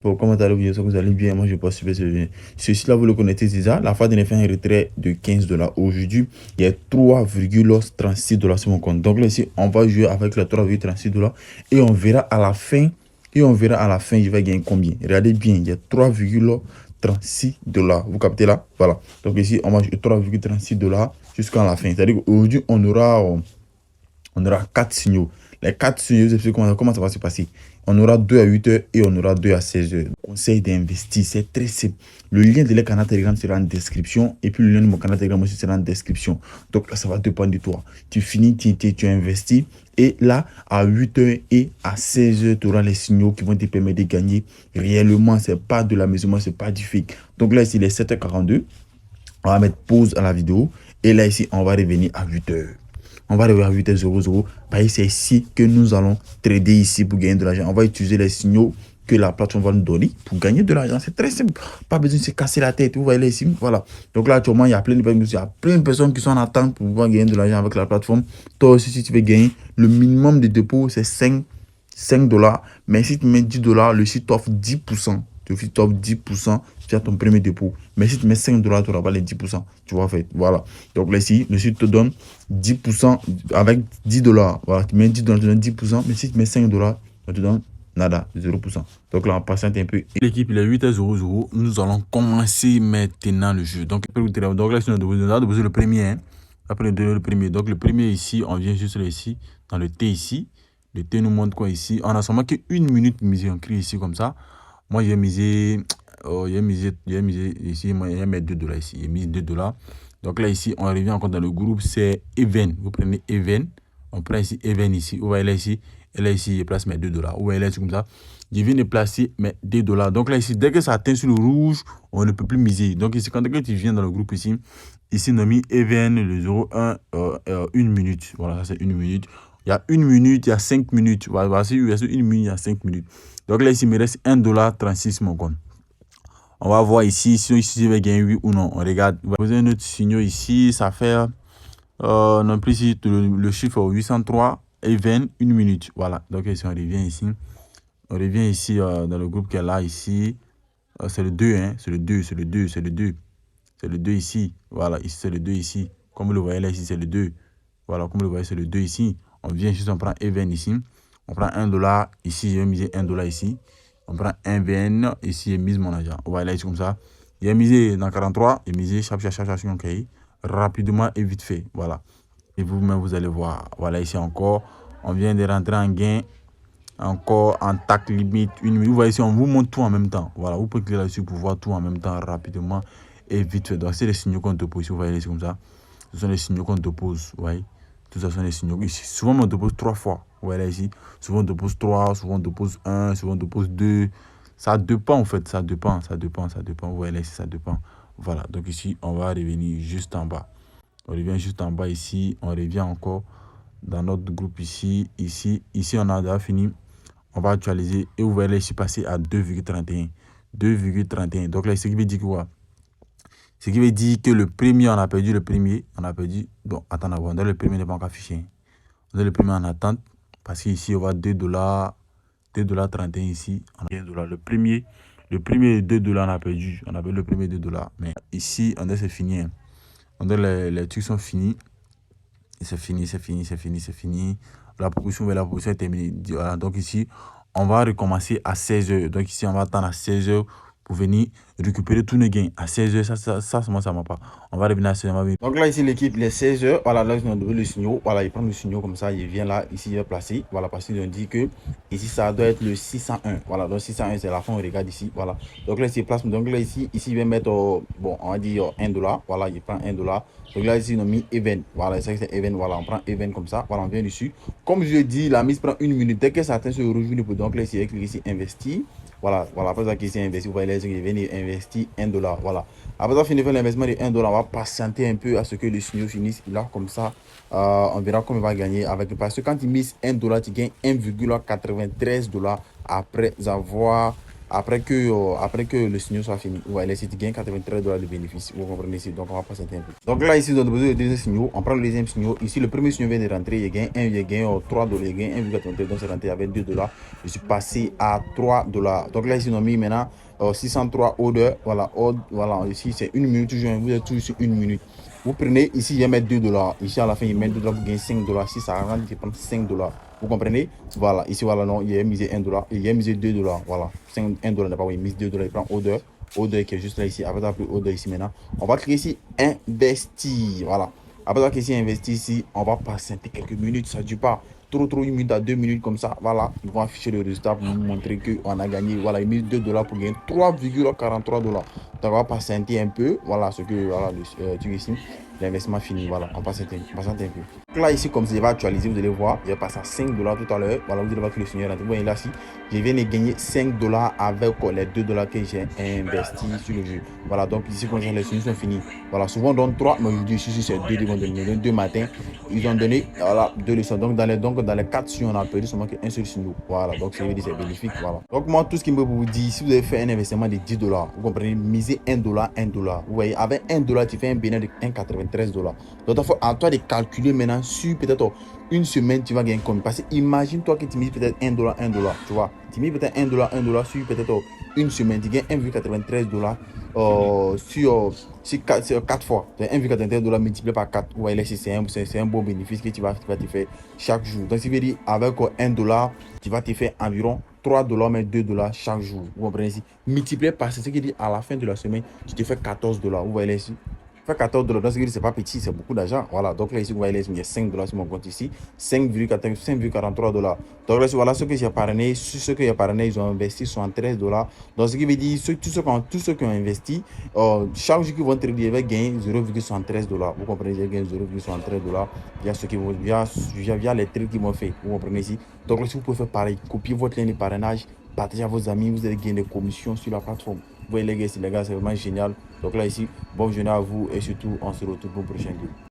Bon, comment allez-vous? J'espère que vous allez bien. Moi, je pense super bien. Ceci-là, vous le connaissez déjà. La fois dernière, fait un retrait de 15 dollars. Aujourd'hui, il y a 3,36 dollars sur mon compte. Donc là, ici, on va jouer avec les 3,36 dollars et on verra à la fin. Et on verra à la fin, je vais gagner combien. Regardez bien, il y a 3,36 dollars. Vous captez là? Voilà. Donc ici, on va jouer 3,36 dollars jusqu'à la fin. C'est-à-dire qu'aujourd'hui, on aura 4 signaux. Les 4 signaux, je sais comment ça va se passer. On aura 2 à 8 heures et on aura 2 à 16 heures. Conseil d'investir, c'est très simple. Le lien de leur canal Telegram sera en description et puis le lien de mon canal Telegram aussi sera en description. Donc là, ça va dépendre de toi. Tu finis, tu investis et là, à 8 heures et à 16 heures, tu auras les signaux qui vont te permettre de gagner réellement. Ce n'est pas de l'amusement, ce n'est pas du fake. Donc là, ici, il est 7h42. On va mettre pause à la vidéo et là, ici, on va revenir à 8 heures. On va arriver à 8h00. C'est ici que nous allons trader ici pour gagner de l'argent. On va utiliser les signaux que la plateforme va nous donner pour gagner de l'argent. C'est très simple. Pas besoin de se casser la tête. Vous voyez ici. Voilà. Donc là, actuellement, il y a plein de personnes qui sont en attente pour pouvoir gagner de l'argent avec la plateforme. Toi aussi, si tu veux gagner, le minimum de dépôt, c'est 5 dollars. Mais si tu mets 10 dollars, le site t'offre 10%. Le site t'offre 10% sur ton premier dépôt. Mais si tu mets 5 dollars, tu n'auras pas les 10%. Tu vois, en fait. Voilà. Donc là, ici, le site te donne 10% avec 10 dollars. Voilà. Tu mets 10 dollars, tu donnes 10%. Mais si tu mets 5 dollars, tu te donne nada, 0%. Donc là, on patiente un peu. L'équipe, il est 8h00. Nous allons commencer maintenant le jeu. Donc là, on a déposé le premier. Hein. Après, le premier. Donc le premier ici, on vient juste là, ici, dans le T ici. Le T nous montre quoi ici? On a seulement qu'une minute misée. On crie ici comme ça. Moi, j'ai misé, ici, moi, j'ai mis 2 dollars ici. J'ai mis 2 dollars. Donc là, ici, on revient encore dans le groupe, c'est Even. Vous prenez Even. On prend ici Even ici. Vous voyez là ici. Et là ici, je place mes 2 dollars. Vous voyez là, c'est comme ça. Je viens de placer mes 2 dollars. Donc là, ici, dès que ça atteint sur le rouge, on ne peut plus miser. Donc ici, quand tu viens dans le groupe ici, on a mis Even, le 0,1, 1 minute. Voilà, ça c'est 1 minute. Il y a 1 minute, il y a 5 minutes. Voilà, il y a 1 minute, il y a 5 minutes. Donc là, ici, il me reste 1,36 $, mon compte. On va voir ici si je vais gagner oui ou non. On regarde. On va poser un autre signal ici. Ça fait non plus ici le chiffre 803 et 20, 1 minute. Voilà. Donc ici, on revient ici. On revient ici dans le groupe qu'elle a ici. C'est le 2, hein. C'est le 2, c'est le 2, c'est le 2. C'est le 2 ici. Voilà, ici, c'est le 2 ici. Comme vous le voyez là, ici, c'est le 2. Voilà, comme vous le voyez, c'est le 2 ici. On vient juste, on prend Even ici. On prend 1 dollar. Ici, je vais miser 1 dollar ici. On prend un VN. Ici, je mise mon argent. On va aller ici comme ça. J'ai misé dans 43. J'ai misé chaque rapidement et vite fait. Voilà. Et vous-même, vous allez voir. Voilà, ici encore. On vient de rentrer en gain. Encore en tac limite. Une minute. Vous voyez ici, on vous montre tout en même temps. Voilà, vous pouvez cliquer là-dessus pour voir tout en même temps rapidement et vite fait. Donc, c'est les signaux qu'on te pose. Vous voyez ici comme ça. Ce sont les signaux qu'on te pose. Vous voyez. Tout ça sont les signaux. Ici, souvent, on te pose 3 fois. Vous voyez là ici. Souvent, on te pose 3. Souvent, on te pose 1. Souvent, on te pose 2. Ça dépend en fait. Ça dépend. Vous voyez là ici, ça dépend. Voilà. Donc, ici, on va revenir juste en bas. On revient juste en bas ici. On revient encore dans notre groupe ici. Ici, on a déjà fini. On va actualiser et vous voyez là ici passer à 2,31. 2,31. Donc là, ce qui veut dire quoi? Ce qui veut dire que le premier, on a perdu le premier. On a perdu. Bon, attends, le premier n'est pas encore affiché. On a le premier en attente. Parce qu'ici, on va 2 dollars. 2,31 $ ici. On a 1 dollar. Le premier 2 dollars, on a perdu. On a perdu le premier 2 dollars. Mais ici, on a c'est fini. Hein. On a les trucs sont finis. C'est fini. La proposition est terminée. Voilà, donc ici, on va recommencer à 16h. Donc ici, on va attendre à 16h pour venir récupérer tous nos gains. À 16h, ça moi, ça ne m'a pas. On va revenir à 16h. Donc là, ici, l'équipe, les 16h. Voilà, là, ils ont donné le signal. Voilà, ils prennent le signal comme ça. Il vient là, ici, il est placé. Voilà, parce qu'ils ont dit que ici, ça doit être le 601. Voilà, donc 601, c'est la fin. On regarde ici. Voilà. Donc là, ici, place. Donc là, ici, il va mettre, bon, on va dire 1 dollar. Voilà, il prend 1 dollar. Donc là, ici, on a mis Even. Voilà, c'est Even. Voilà, on prend Even comme ça. Voilà, on vient dessus. Comme je dis, la mise prend 1 minute. Dès que ça atteint ce rouge, donc là, ici, il y a cliqué ici, investir. Voilà, après ça, ici, investir. Vous voyez, là, il vient investir 1 dollar. Voilà. Après ça, finir de faire l'investissement de 1 dollar. On va patienter un peu à ce que le signal finisse. Là, comme ça, on verra comment il va gagner avec. Parce que quand il mise 1 dollar, tu gagnes 1,93 $ après avoir après que le signal soit fini. Vous voyez, ici, tu gagnes $83 de bénéfice. Vous comprenez ici, donc on va passer un peu. Donc là, ici, on a besoin de deuxième signal. On prend le deuxième signal. Ici, le premier signal vient de rentrer. Il gagne $3. Il gagne 1,83. Donc c'est rentré avec $2. Je suis passé à $3. Donc là, ici, on a mis maintenant 603 orders. Voilà, voilà, ici, c'est 1 minute. Vous êtes toujours sur 1 minute. Vous prenez ici, il y a mettre $2. Ici, à la fin, il met $2 pour gagner $5. Si ça rentre, il prend $5. Vous comprenez? Voilà, ici, voilà, non, il a misé $1. Il a misé $2. Voilà, $1 n'est pas, oui, il mise $2. Il prend order. Order qui est juste là ici. Après, on va order ici maintenant. On va cliquer ici, investir. Voilà. Après, on va cliquer ici, investir ici. On va patienter quelques minutes. Ça ne dure pas trop, 1 minute à 2 minutes comme ça. Voilà, ils vont afficher le résultat pour nous montrer qu'on a gagné. Voilà, ils misent $2 pour gagner $3,43. Donc, on va patienter un peu. Voilà, ce que, voilà, tu ici. L'investissement fini, voilà, on passe un peu. Donc là, ici, comme je vais actualiser, vous allez voir, il va passer à $5 tout à l'heure. Voilà, vous allez voir que le signal rentre. Vous voyez là, si je viens de gagner $5 avec les $2 que j'ai investi sur le jeu. Voilà, donc ici, quand les signaux sont finis. Voilà, souvent on donne 3, mais aujourd'hui, ici, c'est 2, ils vont donner 2 matins. Ils ont donné, voilà, 2 leçons. Donc, dans les 4 si on a perdu seulement qu'un seul signal. Voilà, donc c'est bénéfique. Voilà. Donc, moi, tout ce qui me peut vous dire, si vous avez fait un investissement de $10, vous comprenez, misez $1, $1. Vous voyez, avec $1, tu fais un bénéfice de $1,93. Donc, il faut à toi de calculer maintenant sur peut-être une semaine, tu vas gagner combien. Parce que imagine-toi que tu mises peut-être $1, $1. Tu vois, tu mises peut-être $1, $1 sur peut-être une semaine, tu gagnes $1,93 sur 4 fois. $1,93 multiplié par 4. Vous voyez, c'est un bon bénéfice que tu vas te faire chaque jour. Donc, ça veut dire avec $1, tu vas te faire environ $3, mais $2 chaque jour. Vous comprenez ici? Multiplié par ce qui dit à la fin de la semaine, tu te fais $14. Vous voyez ici? Fait $14, dans ce cas, c'est pas petit, c'est beaucoup d'argent. Voilà, donc là, ici, vous voyez, il y a $5 sur mon compte ici, $5,43. Donc là, voilà ce que j'ai parrainé. Sur ce que j'ai parrainé, ils ont investi $73. Donc, ce qui veut dire, tous ceux qui ont investi, chaque jour qu'ils vont trader, ils vont gagner $0,73. Vous comprenez, ils gagnent $0,73 via les trades qu'ils vont faire. Vous comprenez ici? Donc là, si vous pouvez faire pareil, copiez votre lien de parrainage, partagez à vos amis, vous allez gagner des commissions sur la plateforme. Vous voyez les gars, c'est vraiment génial. Donc là ici, bonne journée à vous et surtout on se retrouve pour une prochaine vidéo.